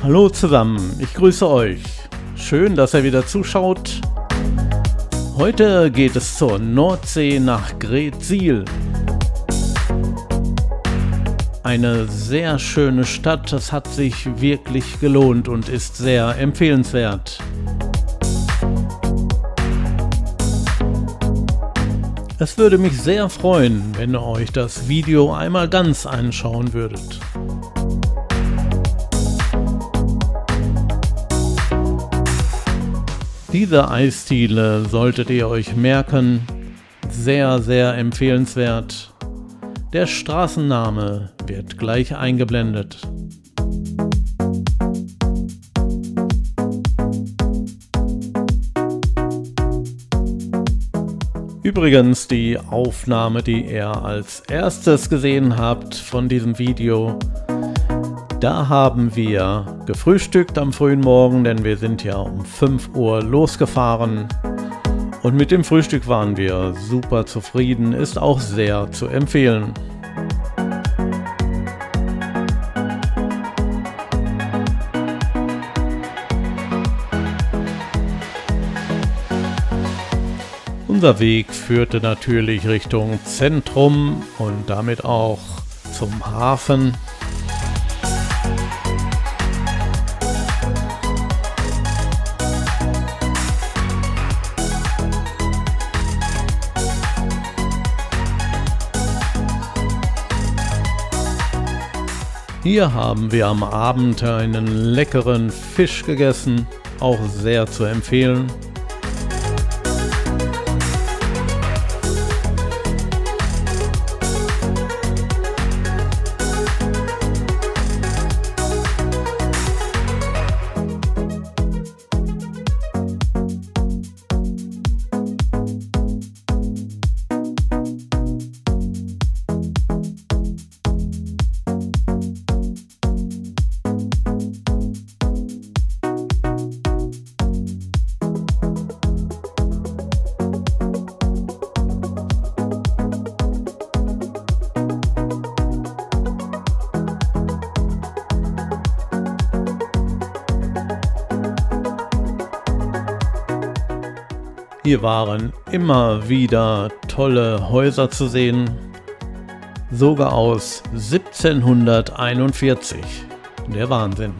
Hallo zusammen, ich grüße euch. Schön, dass ihr wieder zuschaut. Heute geht es zur Nordsee nach Greetsiel. Eine sehr schöne Stadt, es hat sich wirklich gelohnt und ist sehr empfehlenswert. Es würde mich sehr freuen, wenn ihr euch das Video einmal ganz anschauen würdet. Diese Eisdiele solltet ihr euch merken, sehr, sehr empfehlenswert. Der Straßenname wird gleich eingeblendet. Übrigens, die Aufnahme, die ihr als erstes gesehen habt von diesem Video, da haben wir gefrühstückt am frühen Morgen, denn wir sind ja um 5 Uhr losgefahren. Und mit dem Frühstück waren wir super zufrieden, ist auch sehr zu empfehlen. Unser Weg führte natürlich Richtung Zentrum und damit auch zum Hafen. Hier haben wir am Abend einen leckeren Fisch gegessen, auch sehr zu empfehlen. Hier waren immer wieder tolle Häuser zu sehen, sogar aus 1741. Der Wahnsinn.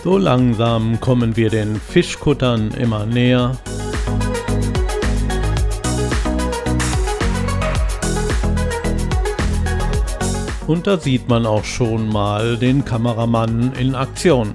So langsam kommen wir den Fischkuttern immer näher. Und da sieht man auch schon mal den Kameramann in Aktion.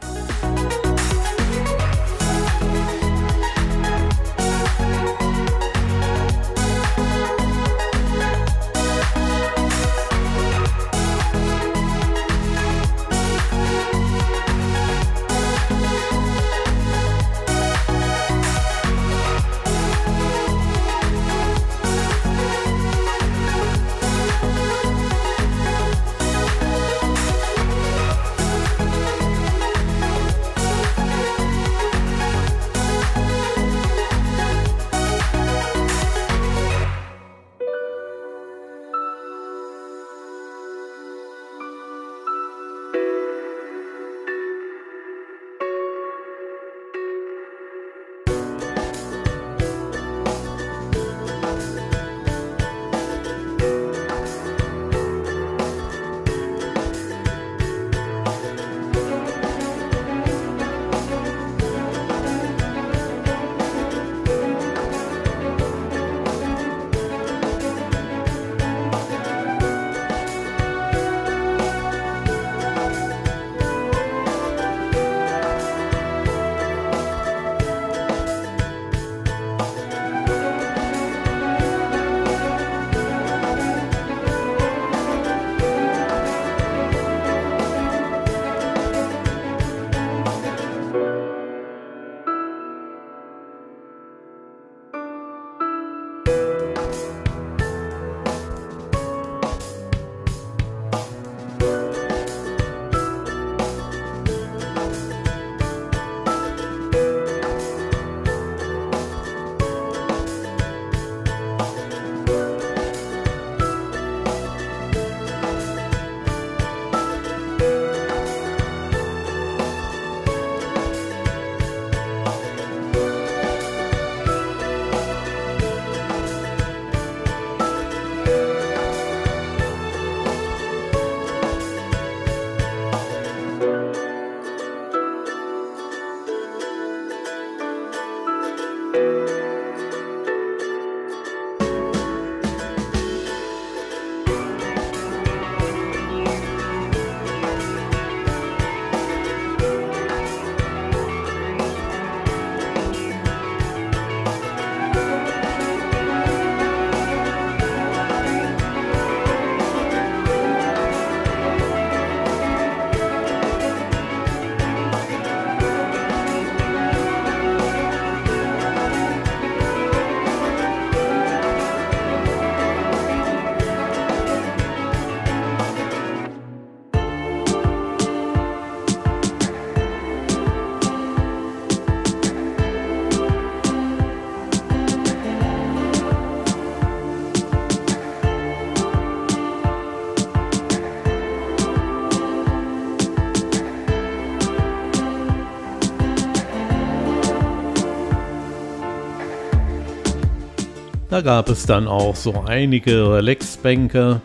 Da gab es dann auch so einige Relaxbänke.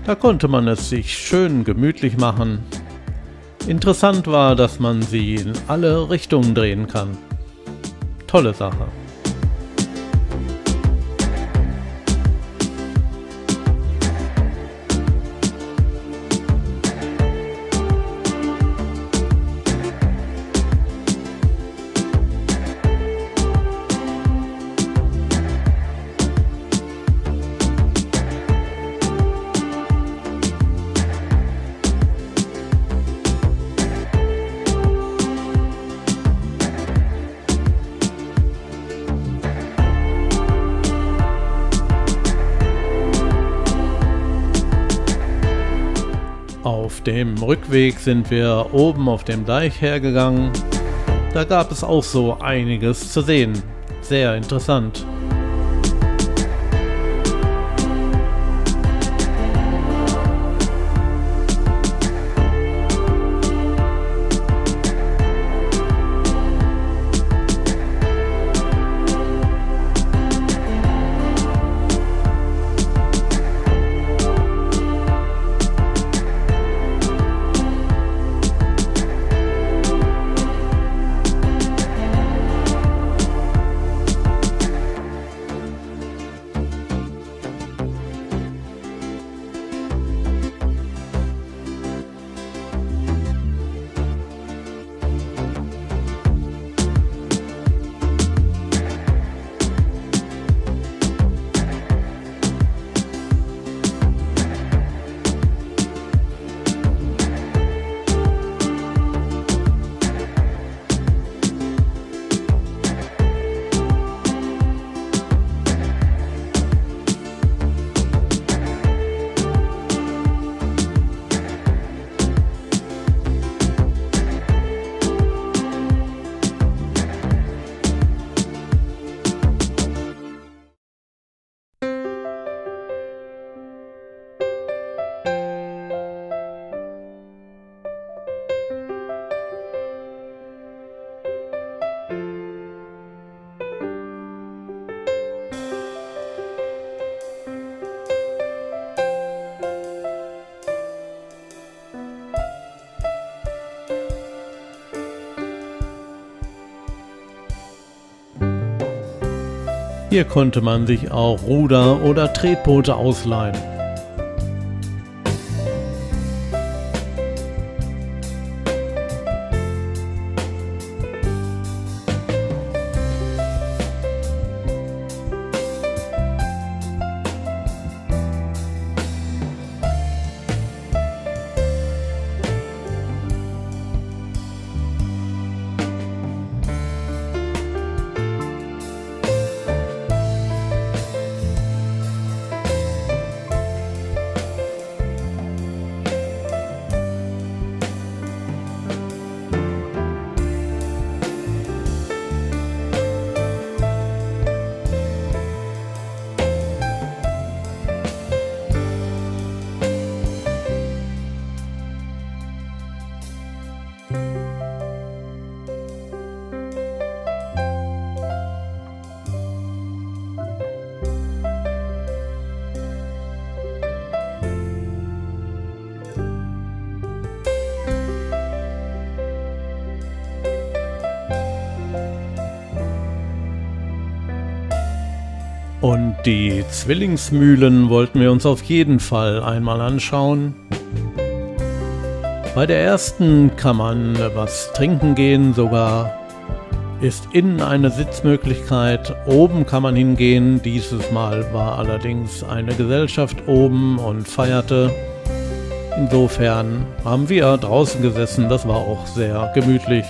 Da konnte man es sich schön gemütlich machen. Interessant war, dass man sie in alle Richtungen drehen kann. Tolle Sache. Auf dem Rückweg sind wir oben auf dem Deich hergegangen. Da gab es auch so einiges zu sehen. Sehr interessant. Hier konnte man sich auch Ruder oder Tretboote ausleihen. Und die Zwillingsmühlen wollten wir uns auf jeden Fall einmal anschauen. Bei der ersten kann man was trinken gehen, sogar ist innen eine Sitzmöglichkeit, oben kann man hingehen. Dieses Mal war allerdings eine Gesellschaft oben und feierte. Insofern haben wir draußen gesessen, das war auch sehr gemütlich.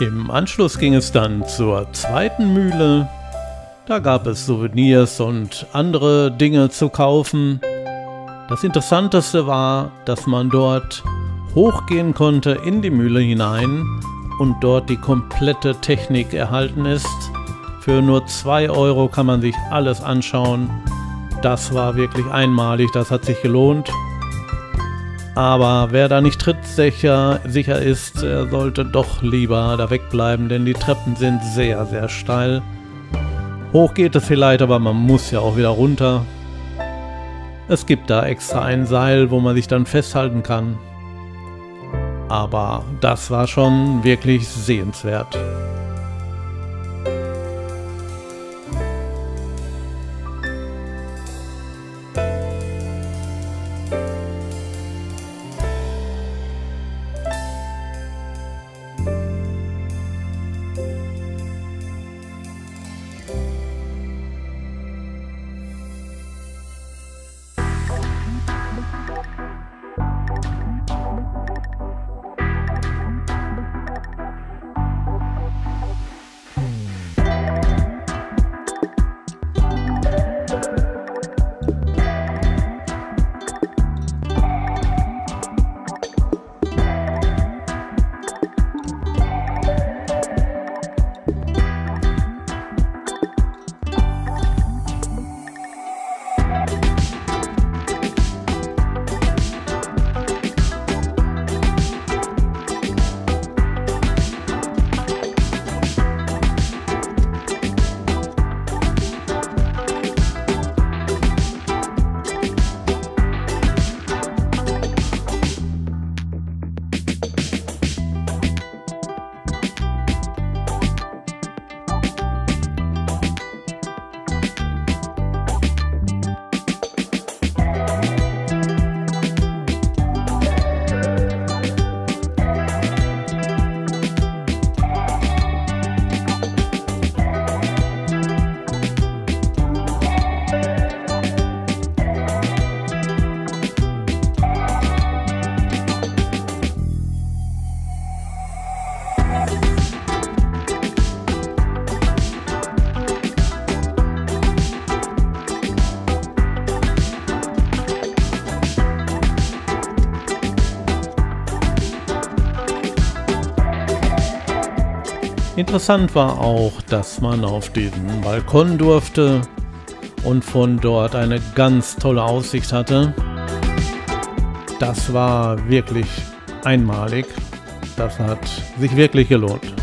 Im Anschluss ging es dann zur zweiten Mühle. Da gab es Souvenirs und andere Dinge zu kaufen. Das Interessanteste war, dass man dort hochgehen konnte in die Mühle hinein und dort die komplette Technik erhalten ist. Für nur 2 Euro kann man sich alles anschauen. Das war wirklich einmalig, das hat sich gelohnt. Aber wer da nicht trittsicher ist, sollte doch lieber da wegbleiben, denn die Treppen sind sehr, sehr steil. Hoch geht es vielleicht, aber man muss ja auch wieder runter. Es gibt da extra ein Seil, wo man sich dann festhalten kann. Aber das war schon wirklich sehenswert. Interessant war auch, dass man auf diesen Balkon durfte und von dort eine ganz tolle Aussicht hatte. Das war wirklich einmalig. Das hat sich wirklich gelohnt.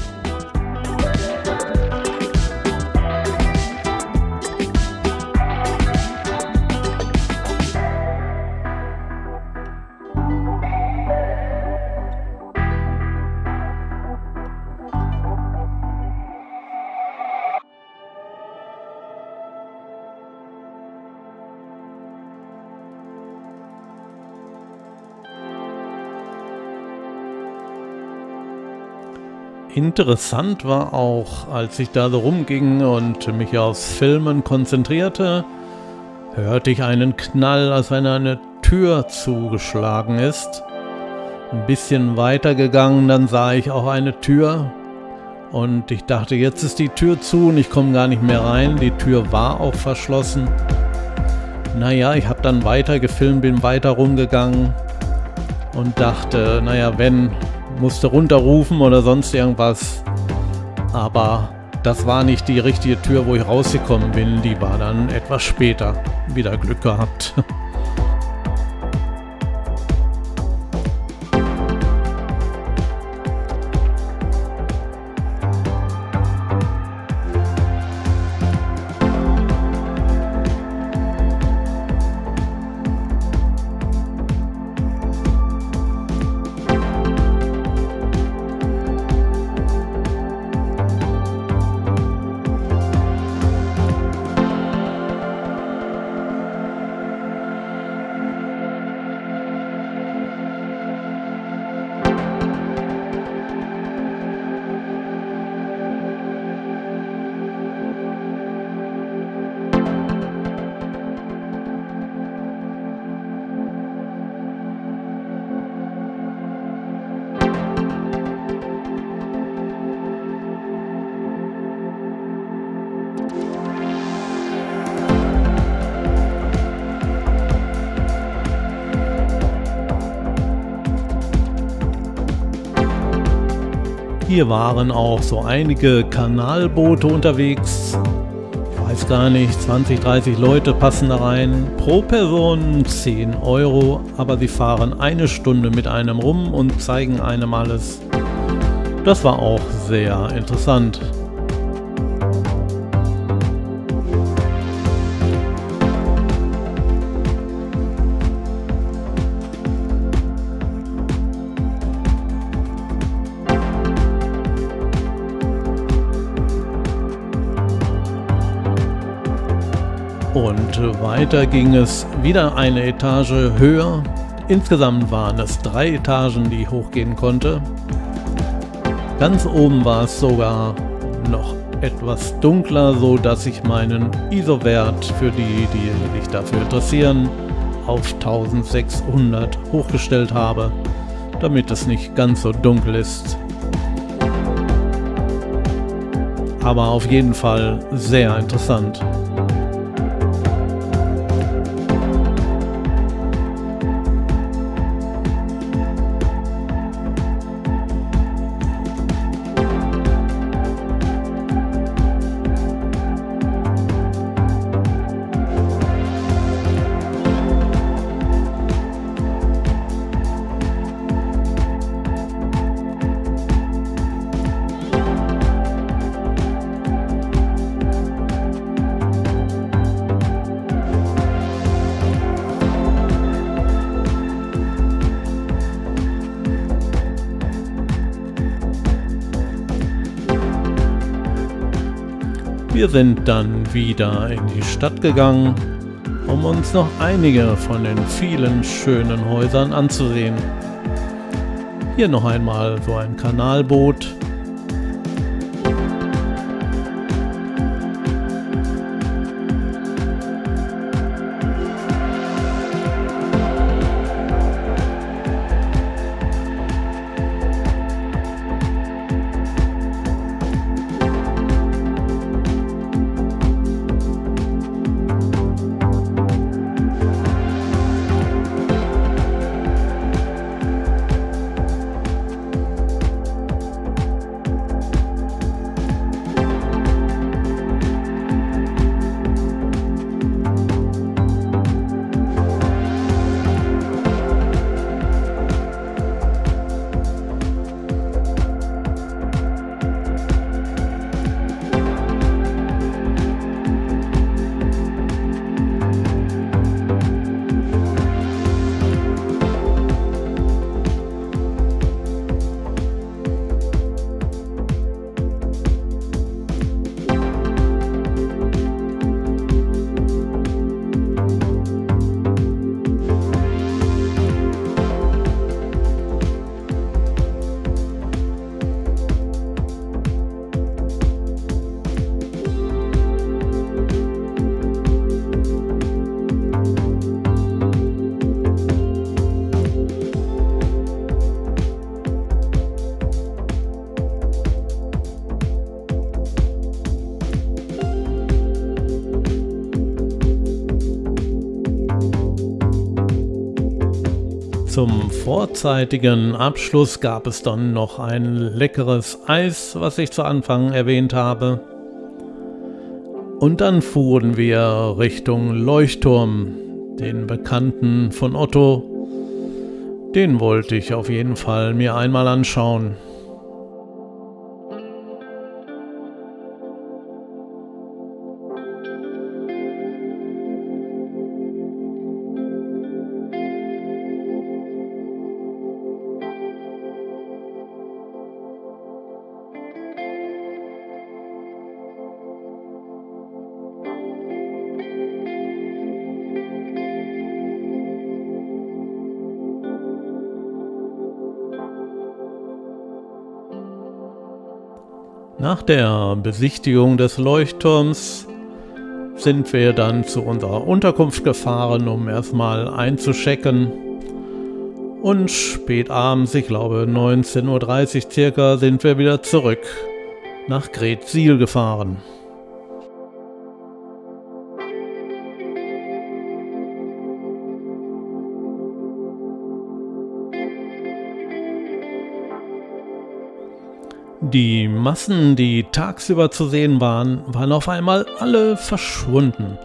Interessant war auch, als ich da so rumging und mich aufs Filmen konzentrierte, hörte ich einen Knall, als wenn eine Tür zugeschlagen ist. Ein bisschen weiter gegangen, dann sah ich auch eine Tür und ich dachte, jetzt ist die Tür zu und ich komme gar nicht mehr rein. Die Tür war auch verschlossen. Naja, ich habe dann weiter gefilmt, bin weiter rumgegangen und dachte, naja, wenn... musste runterrufen oder sonst irgendwas, aber das war nicht die richtige Tür, wo ich rausgekommen bin, die war dann etwas später. Wieder Glück gehabt. Hier waren auch so einige Kanalboote unterwegs. Weiß gar nicht, 20, 30 Leute passen da rein. Pro Person 10 Euro, aber sie fahren eine Stunde mit einem rum und zeigen einem alles. Das war auch sehr interessant. Und weiter ging es wieder eine Etage höher. Insgesamt waren es 3 Etagen, die ich hochgehen konnte. Ganz oben war es sogar noch etwas dunkler, so dass ich meinen ISO-Wert für die sich dafür interessieren, auf 1600 hochgestellt habe, damit es nicht ganz so dunkel ist. Aber auf jeden Fall sehr interessant. Wir sind dann wieder in die Stadt gegangen, um uns noch einige von den vielen schönen Häusern anzusehen. Hier noch einmal so ein Kanalboot. Zum vorzeitigen Abschluss gab es dann noch ein leckeres Eis, was ich zu Anfang erwähnt habe. Und dann fuhren wir Richtung Leuchtturm, den Bekannten von Otto. Den wollte ich auf jeden Fall mir einmal anschauen. Nach der Besichtigung des Leuchtturms sind wir dann zu unserer Unterkunft gefahren, um erstmal einzuchecken. Und spät abends, ich glaube 19:30 Uhr circa, sind wir wieder zurück nach Greetsiel gefahren. Die Massen, die tagsüber zu sehen waren, waren auf einmal alle verschwunden.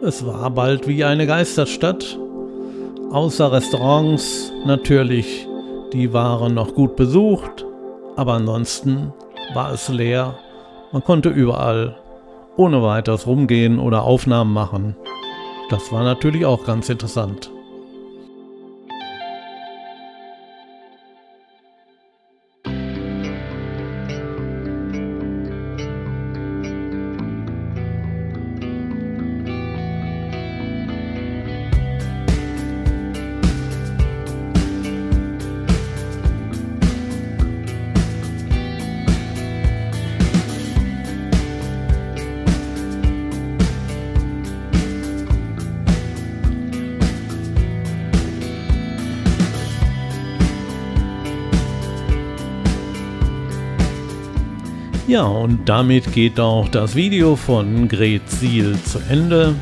Es war bald wie eine Geisterstadt. Außer Restaurants natürlich, die waren noch gut besucht, aber ansonsten war es leer. Man konnte überall ohne weiteres rumgehen oder Aufnahmen machen. Das war natürlich auch ganz interessant. Ja, und damit geht auch das Video von Gret Siel zu Ende.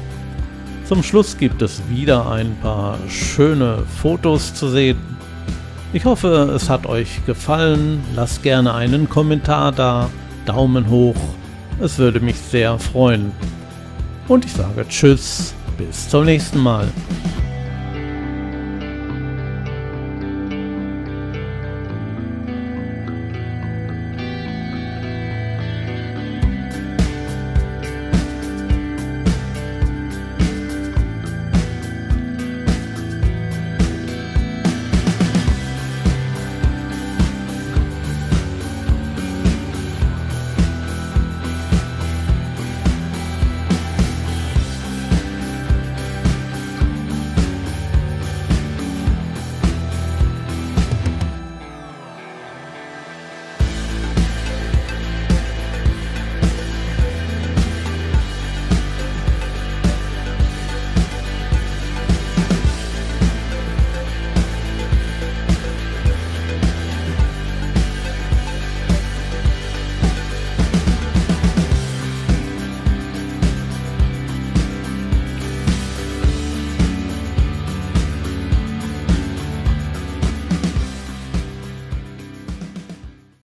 Zum Schluss gibt es wieder ein paar schöne Fotos zu sehen. Ich hoffe, es hat euch gefallen. Lasst gerne einen Kommentar da, Daumen hoch. Es würde mich sehr freuen. Und ich sage Tschüss, bis zum nächsten Mal.